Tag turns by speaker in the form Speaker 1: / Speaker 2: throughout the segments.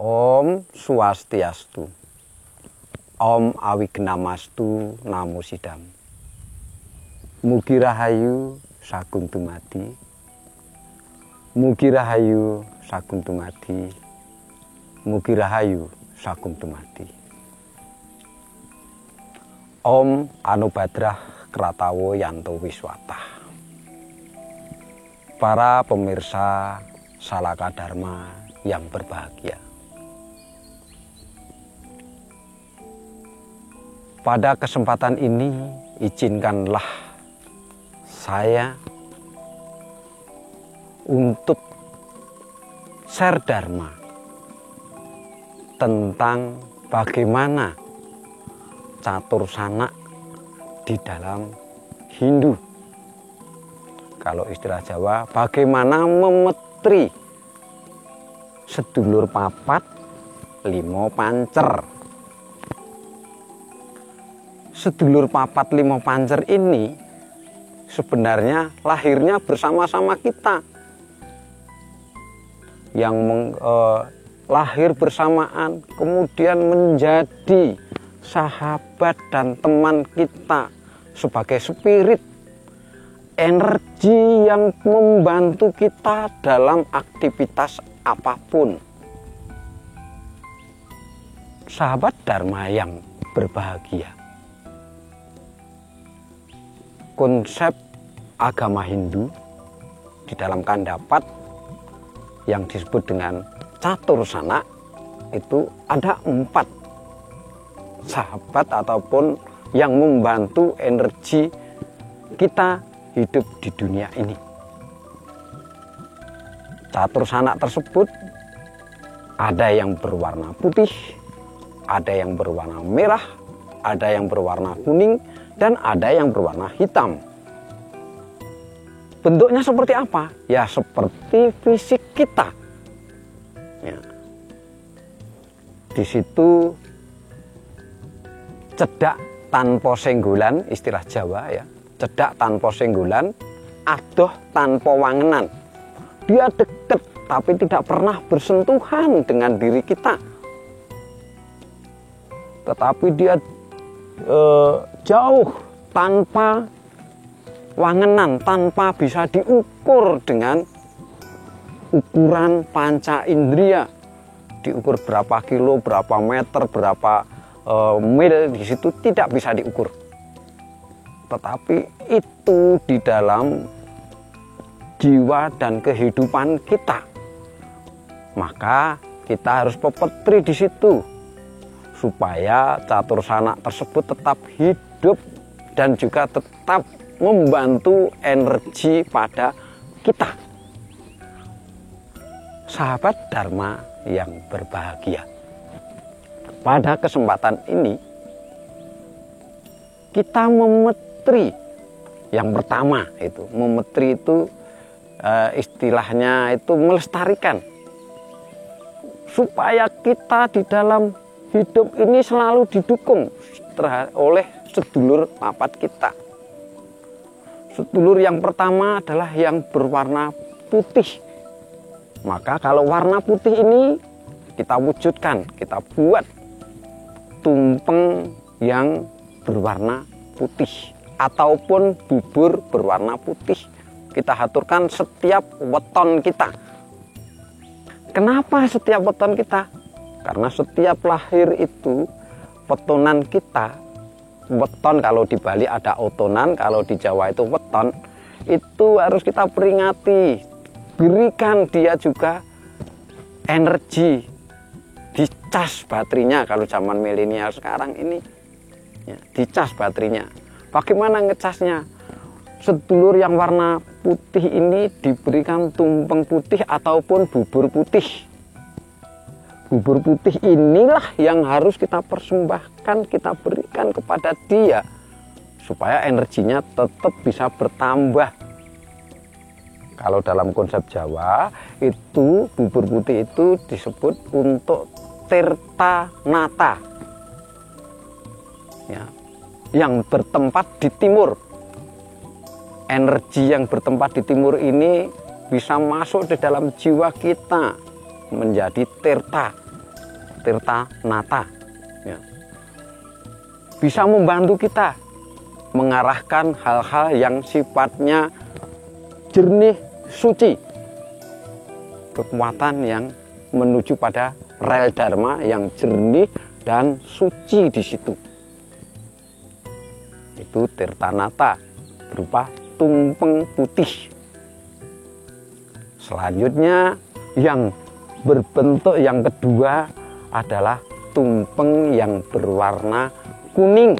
Speaker 1: Om Swastiastu. Om Awignamastu Namo Sidam. Mugi rahayu sagung dumadi. Mugi rahayu sagung dumadi. Mugi rahayu sagung dumadi. Om Anubadrah Kratawo Yanto Wiswatah. Para pemirsa Salaka Dharma yang berbahagia. Pada kesempatan ini izinkanlah saya untuk share Dharma tentang bagaimana catur sana di dalam Hindu. Kalau istilah Jawa, bagaimana memetri sedulur papat limo pancer. Sedulur papat limo pancer ini sebenarnya lahirnya bersama-sama kita. Yang lahir bersamaan, kemudian menjadi sahabat dan teman kita sebagai spirit, energi yang membantu kita dalam aktivitas apapun. Sahabat Dharma yang berbahagia. Konsep agama Hindu di dalam Kandapat yang disebut dengan catur sana itu ada 4 sahabat ataupun yang membantu energi kita hidup di dunia ini. Catur sana tersebut ada yang berwarna putih, ada yang berwarna merah, ada yang berwarna kuning, dan ada yang berwarna hitam. Bentuknya seperti apa? Ya seperti fisik kita. Ya. Di situ cedak tanpa senggolan, istilah Jawa ya. Cedak tanpa senggolan, adoh tanpa wangenan. Dia dekat tapi tidak pernah bersentuhan dengan diri kita. Tetapi dia jauh tanpa wangenan, tanpa bisa diukur dengan ukuran panca indera. Diukur berapa kilo, berapa meter, berapa mil, di situ tidak bisa diukur. Tetapi itu di dalam jiwa dan kehidupan kita. Maka kita harus pepetri di situ supaya catur sana tersebut tetap hidup dan juga tetap membantu energi pada kita. Sahabat Dharma yang berbahagia. Pada kesempatan ini kita memetri. Yang pertama itu, memetri itu istilahnya itu melestarikan. Supaya kita di dalam hidup ini selalu didukung oleh sedulur papat kita. Sedulur yang pertama adalah yang berwarna putih. Maka kalau warna putih ini kita wujudkan, kita buat tumpeng yang berwarna putih ataupun bubur berwarna putih. Kita haturkan setiap weton kita. Kenapa setiap weton kita? Karena setiap lahir itu wetonan kita, weton kalau di Bali ada otonan, kalau di Jawa itu weton, itu harus kita peringati, berikan dia juga energi, dicas baterainya kalau zaman milenial sekarang ini, ya, dicas baterainya. Bagaimana ngecasnya? Sedulur yang warna putih ini diberikan tumpeng putih ataupun bubur putih. Bubur putih inilah yang harus kita persembahkan, kita berikan kepada dia supaya energinya tetap bisa bertambah. Kalau dalam konsep Jawa itu bubur putih itu disebut untuk tirta nata, ya, yang bertempat di timur. Energi yang bertempat di timur ini bisa masuk di dalam jiwa kita menjadi tirta. Tirta Nata, ya. Bisa membantu kita mengarahkan hal-hal yang sifatnya jernih, suci, kekuatan yang menuju pada rel dharma yang jernih dan suci di situ. Itu Tirta Nata berupa tumpeng putih. Selanjutnya yang berbentuk yang kedua adalah tumpeng yang berwarna kuning.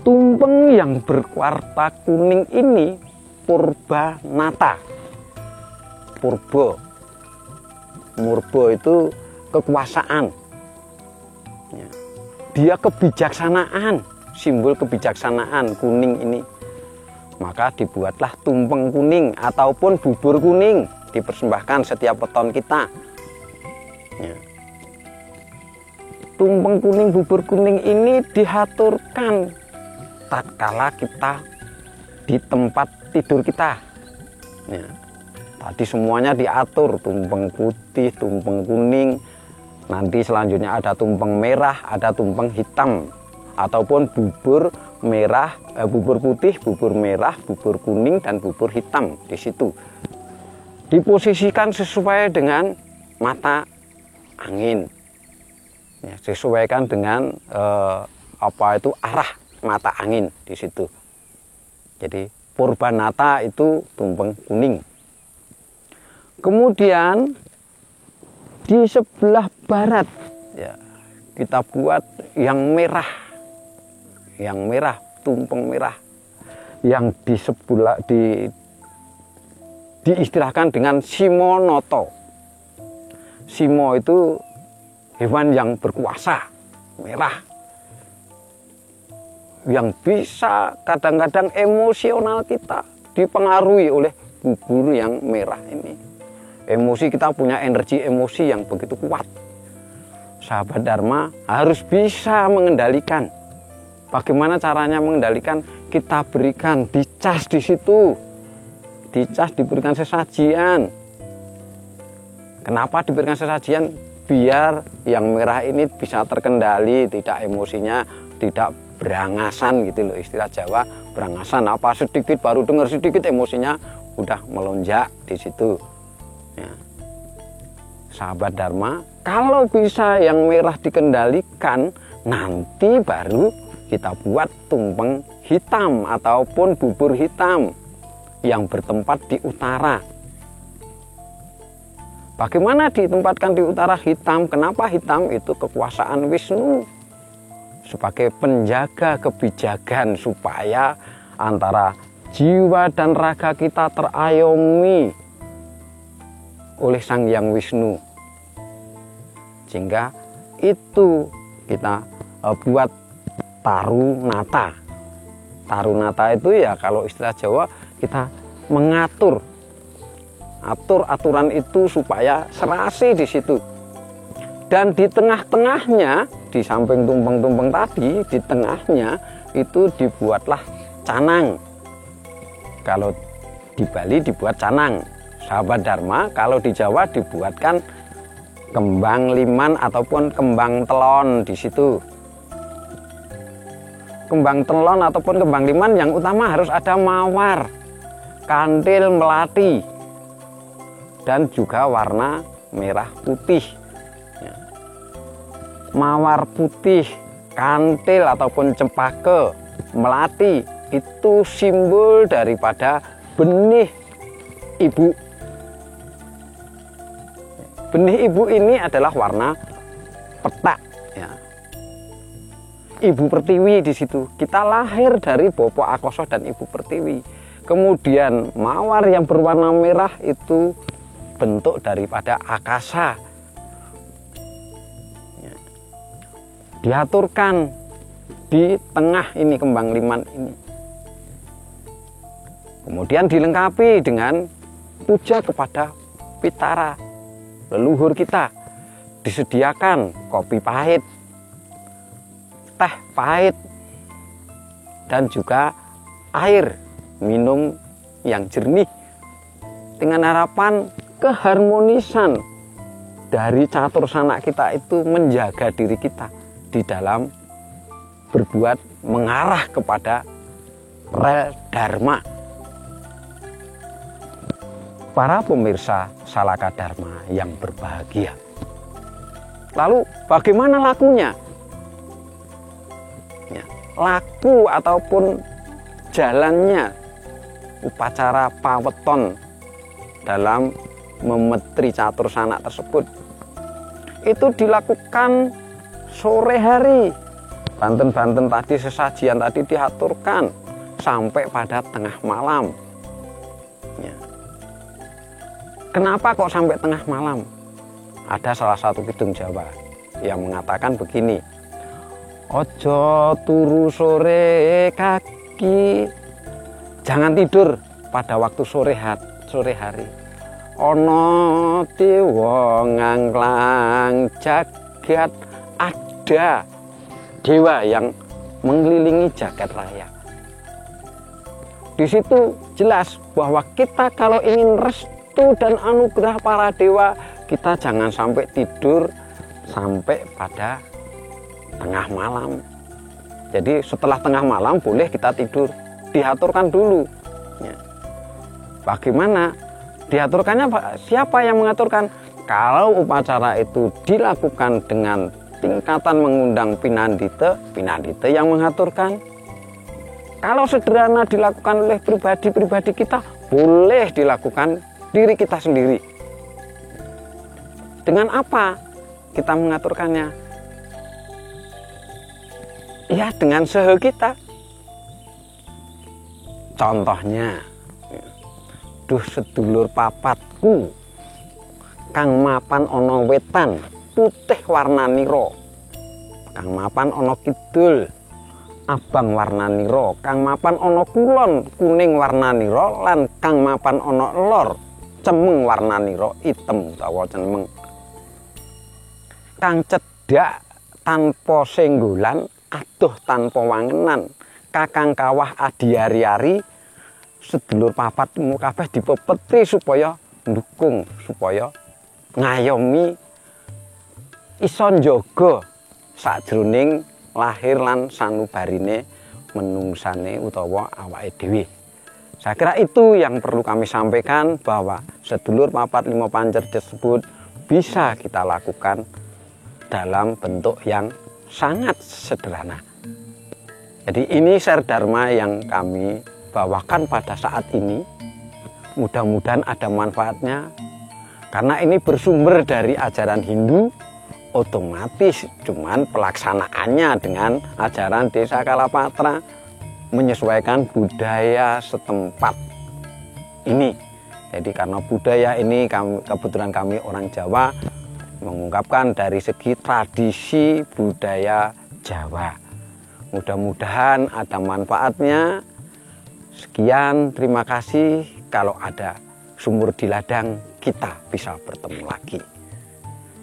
Speaker 1: Tumpeng yang berwarna kuning ini Purba Nata. Purba, Murba itu kekuasaan. Dia kebijaksanaan, simbol kebijaksanaan kuning ini. Maka dibuatlah tumpeng kuning ataupun bubur kuning, dipersembahkan setiap weton kita. Tumpeng kuning, bubur kuning ini dihaturkan tatkala kita di tempat tidur kita. Tadi semuanya diatur, tumpeng putih, tumpeng kuning, nanti selanjutnya ada tumpeng merah, ada tumpeng hitam, ataupun bubur merah, bubur putih, bubur merah, bubur kuning, dan bubur hitam. Di situ diposisikan sesuai dengan mata angin, disesuaikan dengan arah mata angin di situ. Jadi Purba Nata itu tumpeng kuning. Kemudian di sebelah barat, ya, kita buat yang merah, tumpeng merah, yang di sebelah diistilahkan dengan Simonoto. Simo itu hewan yang berkuasa, merah, yang bisa kadang-kadang emosional kita dipengaruhi oleh bubur yang merah ini. Emosi kita punya energi emosi yang begitu kuat. Sahabat Dharma harus bisa mengendalikan. Bagaimana caranya mengendalikan? Kita berikan dicas di situ. Dicas, diberikan sesajian. Kenapa diberikan sesajian? Biar yang merah ini bisa terkendali, tidak emosinya, tidak berangasan gitu loh, istilah Jawa berangasan, apa sedikit baru dengar sedikit emosinya udah melonjak di situ. Ya. Sahabat Dharma, kalau bisa yang merah dikendalikan, nanti baru kita buat tumpeng hitam ataupun bubur hitam yang bertempat di utara. Bagaimana ditempatkan di utara hitam? Kenapa hitam? Itu kekuasaan Wisnu sebagai penjaga kebijakan supaya antara jiwa dan raga kita terayomi oleh Sang Hyang Wisnu. Sehingga itu kita buat Tarunata. Tarunata itu ya kalau istilah Jawa kita mengatur aturan itu supaya serasi di situ. Dan di tengah-tengahnya, di samping tumpeng-tumpeng tadi, di tengahnya itu dibuatlah canang. Kalau di Bali dibuat canang. Sahabat Dharma, kalau di Jawa dibuatkan kembang liman ataupun kembang telon di situ. Kembang telon ataupun kembang liman yang utama harus ada mawar, kantil melati, dan juga warna merah putih. Mawar putih, kantil ataupun cempaka, melati itu simbol daripada benih ibu. Benih ibu ini adalah warna petak. Ya. Ibu Pertiwi di situ. Kita lahir dari Bopo Akoso dan Ibu Pertiwi. Kemudian mawar yang berwarna merah itu bentuk daripada akasa. Ya. Diaturkan di tengah ini kembang liman ini. Kemudian dilengkapi dengan puja kepada Pitara, leluhur kita. Disediakan kopi pahit, teh pahit, dan juga air minum yang jernih, dengan harapan keharmonisan dari catur sanak kita itu menjaga diri kita di dalam berbuat mengarah kepada rel dharma. Para pemirsa Salaka Dharma yang berbahagia. Lalu bagaimana lakunya? Ya, laku ataupun jalannya upacara paweton dalam memetri catur sanak tersebut itu dilakukan sore hari. Banten-banten tadi, sesajian tadi diaturkan sampai pada tengah malam. Ya. Kenapa kok sampai tengah malam? Ada salah satu kidung Jawa yang mengatakan begini, ojo turu sore kaki, jangan tidur pada waktu sore hari. Ono dewa ngangklang jagat, ada dewa yang mengelilingi jagat raya. Di situ jelas bahwa kita kalau ingin restu dan anugerah para dewa, kita jangan sampai tidur sampai pada tengah malam. Jadi setelah tengah malam boleh kita tidur, diaturkan dulu. Ya. Bagaimana diaturkannya? Siapa yang mengaturkan? Kalau upacara itu dilakukan dengan tingkatan mengundang pinandita, pinandita yang mengaturkan. Kalau sederhana dilakukan oleh pribadi-pribadi kita, boleh dilakukan diri kita sendiri. Dengan apa kita mengaturkannya? Ya, dengan sehe kita. Contohnya, duh sedulur papatku, kang mapan ana wetan, putih warnanira, kang mapan ana kidul, abang warnanira, kang mapan ana kulon, kuning warnanira, lan kang mapan ana lor, cemeng warnanira, item utawa cemeng. Kang cedhak tanpa senggolan, adoh tanpa wangenan, kakang kawah adiari-ari, sedulur papatmu kabeh dipepeti supaya ndukung, supaya ngayomi iso njaga sajroning lahir lan sanubarine menungsane utawa awake dhewe. Saya kira itu yang perlu kami sampaikan, bahwa sedulur papat lima pancer tersebut bisa kita lakukan dalam bentuk yang sangat sederhana. Jadi ini share dharma yang kami bawakan pada saat ini. Mudah-mudahan ada manfaatnya. Karena ini bersumber dari ajaran Hindu, otomatis cuman pelaksanaannya dengan ajaran Desa Kalapatra menyesuaikan budaya setempat ini. Jadi karena budaya ini kebetulan kami orang Jawa, mengungkapkan dari segi tradisi budaya Jawa. Mudah-mudahan ada manfaatnya. Sekian, terima kasih. Kalau ada sumur di ladang, kita bisa bertemu lagi.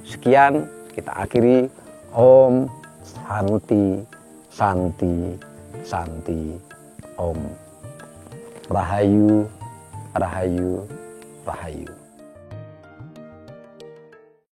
Speaker 1: Sekian, kita akhiri. Om Santi, Santi, Santi. Om Rahayu, Rahayu, Rahayu.